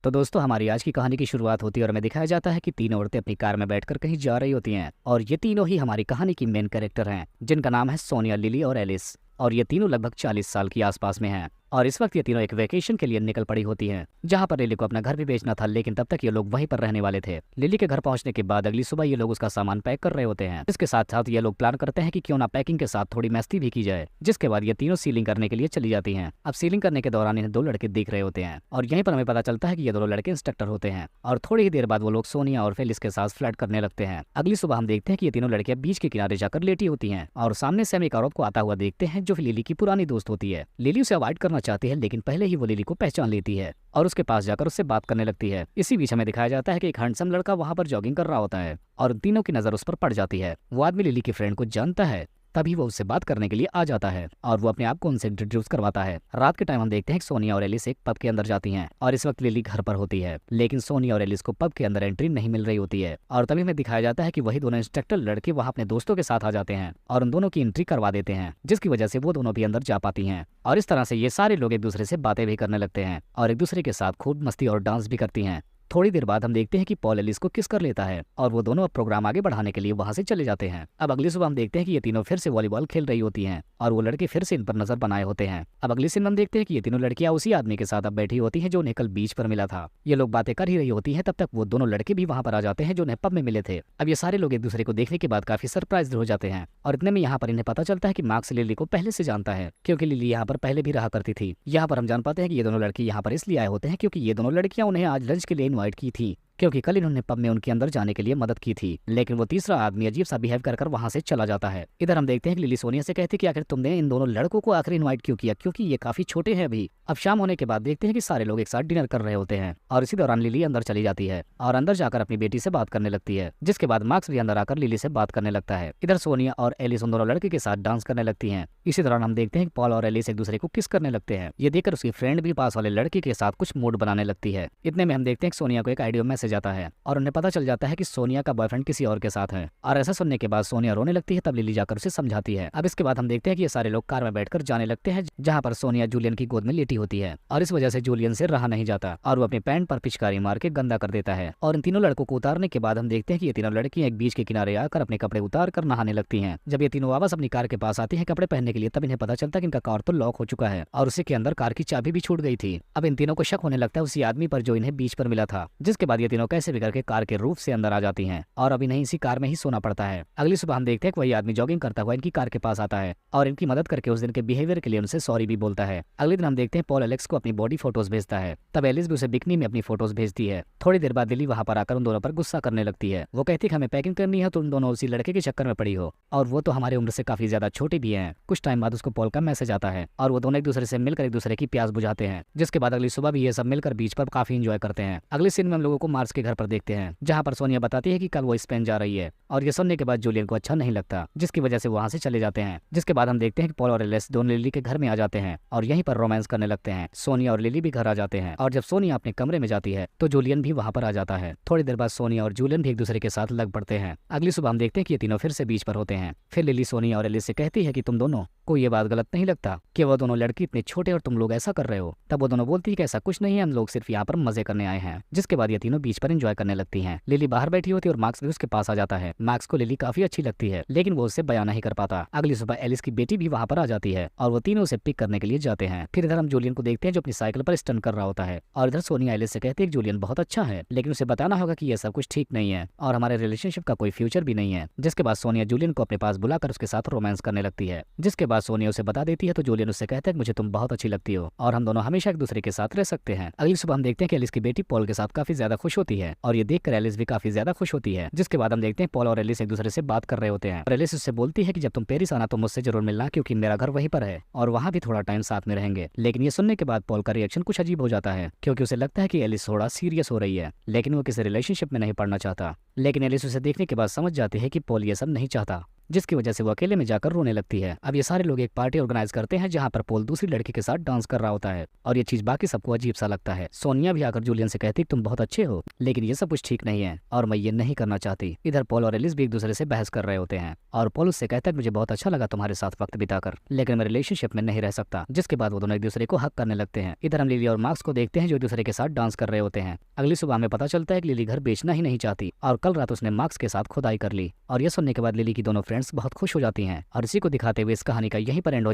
तो दोस्तों हमारी आज की कहानी की शुरुआत होती है और हमें दिखाया जाता है कि तीनों औरतें अपनी कार में बैठकर कहीं जा रही होती हैं और ये तीनों ही हमारी कहानी की मेन कैरेक्टर हैं, जिनका नाम है सोनिया, लिली और एलिस। और ये तीनों लगभग 40 साल की आसपास में हैं और इस वक्त ये तीनों एक वेकेशन के लिए निकल पड़ी होती हैं, जहां पर लिली को अपना घर भी बेचना था, लेकिन तब तक ये लोग वहीं पर रहने वाले थे। लिली के घर पहुंचने के बाद अगली सुबह ये लोग उसका सामान पैक कर रहे होते हैं। इसके साथ साथ ये लोग प्लान करते हैं कि क्यों ना पैकिंग के साथ थोड़ी मस्ती भी की जाए, जिसके बाद ये तीनों सीलिंग करने के लिए चली जाती हैं। अब सीलिंग करने के दौरान इन्हें दो लड़के दिख रहे होते हैं और यहीं पर हमें पता चलता है कि ये दोनों लड़के इंस्ट्रक्टर होते हैं और थोड़ी ही देर बाद वो लोग सोनिया और फेलिस के साथ फ्लर्ट करने लगते हैं। अगली सुबह हम देखते हैं कि ये तीनों लड़कियां बीच के किनारे जाकर लेटी होती हैं और सामने से हम एक औरत को आता हुआ देखते हैं जो लिली की पुरानी दोस्त होती है। लिली उसे अवॉइड करना चाहती है, लेकिन पहले ही वो लिली को पहचान लेती है और उसके पास जाकर उससे बात करने लगती है। इसी बीच हमें दिखाया जाता है कि एक हैंडसम लड़का वहां पर जॉगिंग कर रहा होता है और तीनों की नजर उस पर पड़ जाती है। वो आदमी लिली की फ्रेंड को जानता है, तभी वो उससे बात करने के लिए आ जाता है और वो अपने आप को उनसे इंट्रोड्यूस करवाता है। रात के टाइम हम देखते हैं कि सोनिया और एलिस एक पब के अंदर जाती हैं और इस वक्त लिली घर पर होती है, लेकिन सोनिया और एलिस को पब के अंदर एंट्री नहीं मिल रही होती है और तभी हमें दिखाया जाता है कि वही दोनों इंस्ट्रक्टर लड़के वहाँ अपने दोस्तों के साथ आ जाते हैं और उन दोनों की एंट्री करवा देते हैं, जिसकी वजह से वो दोनों भी अंदर जा पाती हैं। और इस तरह से ये सारे लोग एक दूसरे से बातें भी करने लगते हैं और एक दूसरे के साथ खूब मस्ती और डांस भी करती हैं। थोड़ी देर बाद हम देखते हैं कि पॉल एलिस को किस कर लेता है और वो दोनों अब प्रोग्राम आगे बढ़ाने के लिए वहां से चले जाते हैं। अब अगली सुबह हम देखते हैं कि ये तीनों फिर से वॉलीबॉल खेल रही होती हैं और वो लड़के फिर से इन पर नजर बनाए होते हैं। अब अगली सीन में हम देखते हैं कि ये तीनों लड़कियां उसी आदमी के साथ अब बैठी होती हैं जो उन्हें कल बीच पर मिला था। ये लोग बातें कर ही रही होती हैं, तब तक वो दोनों लड़के भी वहां पर आ जाते हैं जो उन्हें पब में मिले थे। अब ये सारे लोग एक दूसरे को देखने के बाद काफी सरप्राइज हो जाते हैं और इतने में यहाँ पर इन्हें पता चलता है कि मार्क्स लिली को पहले से जानता है, क्योंकि लिली यहाँ पर पहले भी रहा करती थी। यहाँ पर हम जान पाते हैं कि ये दोनों लड़के यहाँ पर इसलिए आए होते हैं क्योंकि ये दोनों लड़कियां उन्हें आज लंच के लिए इन्वाइट की थी, क्योंकि कल इन्होंने पब में उनके अंदर जाने के लिए मदद की थी, लेकिन वो तीसरा आदमी अजीब सा बिहेव कर वहां से चला जाता है। इधर हम देखते हैं कि लिली सोनिया से कहती कि आखिर तुमने इन दोनों लड़कों को आखिर इनवाइट क्यों किया, क्योंकि ये काफी छोटे हैं अभी। अब शाम होने के बाद देखते हैं कि सारे लोग एक साथ डिनर कर रहे होते हैं और इसी दौरान लिली अंदर चली जाती है और अंदर जाकर अपनी बेटी से बात करने लगती है, जिसके बाद मार्क्स भी अंदर आकर लिली से बात करने लगता है। इधर सोनिया और एलिस उन दोनों लड़के के साथ डांस करने लगती हैं। इसी दौरान हम देखते हैं कि पॉल और एलिस एक दूसरे को किस करने लगते हैं। ये देखकर उसकी फ्रेंड भी पास वाले लड़के के साथ कुछ मूड बनाने लगती है। इतने में हम देखते हैं कि सोनिया को एक ऑडियो मैसेज आता है और उन्हें पता चल जाता है कि सोनिया का बॉयफ्रेंड किसी और के साथ है और ऐसा सुनने के बाद सोनिया रोने लगती है। तब लिली जाकर उसे समझाती है। अब इसके बाद हम देखते हैं कि ये सारे लोग कार में बैठकर जाने लगते हैं, जहां पर सोनिया जूलियन की गोद में लेटी होती है और इस वजह से जूलियन से रहा नहीं जाता और वो अपने पैंट पर पिचकारी मार के गंदा कर देता है। और इन तीनों लड़कों को उतारने के बाद हम देखते हैं कि ये तीनों लड़कियां एक बीच के किनारे आकर अपने कपड़े उतार कर नहाने लगती हैं। जब ये तीनों वापस अपनी कार के पास आती हैं कपड़े पहनने के लिए, तब इन्हें पता चलता है कि इनका कार तो लॉक हो चुका है और उसी के अंदर कार की चाबी भी छूट गई थी। अब इन तीनों को शक होने लगता है उसी आदमी पर जो इन्हें बीच पर मिला था, जिसके बाद ये तीनों कैसे भी करके कार के रूफ से अंदर आ जाती हैं और अभी नहीं इसी कार में ही सोना पड़ता है। अगली सुबह हम देखते हैं कि वही आदमी जॉगिंग करता हुआ इनकी कार के पास आता है और इनकी मदद करके उस दिन के बिहेवियर के लिए उनसे सॉरी भी बोलता है। अगले दिन हम देखते हैं पॉल एलेक्स को अपनी बॉडी फोटोज भेजता है, तब एलिस भी उसे बिकनी में अपनी फोटोज भेजती है। थोड़ी देर बाद लिली वहां पर आकर उन दोनों पर गुस्सा करने लगती है। वो कहती है कि हमें पैकिंग करनी है, तो उन दोनों उसी लड़के के चक्कर में पड़ी हो और वो तो हमारे उम्र से काफी ज्यादा छोटी भी है। कुछ टाइम बाद उसको पॉल का मैसेज आता है और वो दोनों एक दूसरे से मिलकर एक दूसरे की प्यास बुझाते हैं, जिसके बाद अगली सुबह भी ये सब मिलकर बीच पर काफी इंजॉय करते हैं। अगले सीन में हम लोगों को मार्क्स के घर पर देखते हैं, जहाँ पर सोनिया बताती है कि कल वो स्पेन जा रही है और ये सुनने के बाद जूलियन को अच्छा नहीं लगता, जिसकी वजह से वहां से चले जाते हैं। जिसके बाद हम देखते हैं कि पॉल और एलिस दोनों लिली के घर में आ जाते हैं और यहीं पर रोमांस करने लगते हैं। सोनिया और लिली भी घर आ जाते हैं और जब सोनिया अपने कमरे में जाती है तो जूलियन भी वहां पर आ जाता है। थोड़ी देर बाद सोनिया और जूलियन भी एक दूसरे के साथ लग पड़ते हैं। अगली सुबह हम देखते हैं कि ये तीनों फिर से बीच पर होते हैं। फिर लिली सोनिया और एलिस से कहती है कि तुम दोनों को ये बात गलत नहीं लगता कि वो दोनों लड़की इतने छोटे और तुम लोग ऐसा कर रहे हो। तब वो दोनों बोलती है कि ऐसा कुछ नहीं है, हम लोग सिर्फ यहाँ पर मजे करने आए हैं। जिसके बाद ये तीनों बीच पर एंजॉय करने लगती हैं। लिली बाहर बैठी होती है और मार्क्स भी उसके पास आ जाता है। मार्क्स को लिली काफी अच्छी लगती है, लेकिन वो उससे बयान नहीं कर पाता। अगली सुबह एलिस की बेटी भी वहां पर आ जाती है और वो तीनों उसे पिक करने के लिए जाते हैं। फिर इधर हम जूलियन को देखते हैं जो अपनी साइकिल पर स्टंट कर रहा होता है और इधर सोनिया एलिस से कहती है कि जूलियन बहुत अच्छा है, लेकिन उसे बताना होगा कि ये सब कुछ ठीक नहीं है और हमारे रिलेशनशिप का कोई फ्यूचर भी नहीं है। जिसके बाद सोनिया जूलियन को अपने पास बुलाकर उसके साथ रोमांस करने लगती है। जिसके बाद सोनिया उसे बता देती है तो जूलियन उससे कहता है कि मुझे तुम बहुत अच्छी लगती हो और हम दोनों हमेशा एक दूसरे के साथ रह सकते हैं। अगली सुबह हम देखते हैं कि एलिस की बेटी पॉल के साथ काफी ज्यादा खुश होती है और ये देखकर एलिस भी काफी ज्यादा खुश होती है। जिसके बाद हम देखते हैं पॉल और एलिस एक दूसरे से बात कर रहे होते हैं और एलिस उससे बोलती है कि जब तुम पेरिस आना तो मुझसे जरूर मिलना, क्योंकि मेरा घर वहीं पर है और वहाँ भी थोड़ा टाइम साथ में रहेंगे। लेकिन ये सुनने के बाद पॉल का रिएक्शन कुछ अजीब हो जाता है, क्योंकि उसे लगता है कि एलिस थोड़ा सीरियस हो रही है, लेकिन वो किसी रिलेशनशिप में नहीं पड़ना चाहता। लेकिन एलिस उसे देखने के बाद समझ जाती है कि पॉल ये सब नहीं चाहता जिसकी वजह से वो अकेले में जाकर रोने लगती है। अब ये सारे लोग एक पार्टी ऑर्गेनाइज करते हैं जहाँ पर पोल दूसरी लड़की के साथ डांस कर रहा होता है और ये चीज बाकी सबको अजीब सा लगता है। सोनिया भी आकर जूलियन से कहती तुम बहुत अच्छे हो, लेकिन ये सब कुछ ठीक नहीं है और मैं ये नहीं करना चाहती। इधर पॉल और एलिस भी एक दूसरे से बहस कर रहे होते हैं और पॉल उससे कहता है मुझे बहुत अच्छा लगा तुम्हारे साथ वक्त बिताकर, लेकिन मैं रिलेशनशिप में नहीं रह सकता। जिसके बाद वो दोनों एक दूसरे को हक करने लगते हैं। इधर हम लिली और मार्क्स को देखते हैं जो एक दूसरे के साथ डांस कर रहे होते हैं। अगली सुबह हमें पता चलता है कि लिली घर बेचना ही नहीं चाहती और कल रात उसने मार्क्स के साथ खुदाई कर ली। और यह सुनने के बाद लिली की दोनों फ्रेंड्स बहुत खुश हो जाती हैं और इसी को दिखाते हुए इस कहानी का यहीं पर एंड हो जाता है।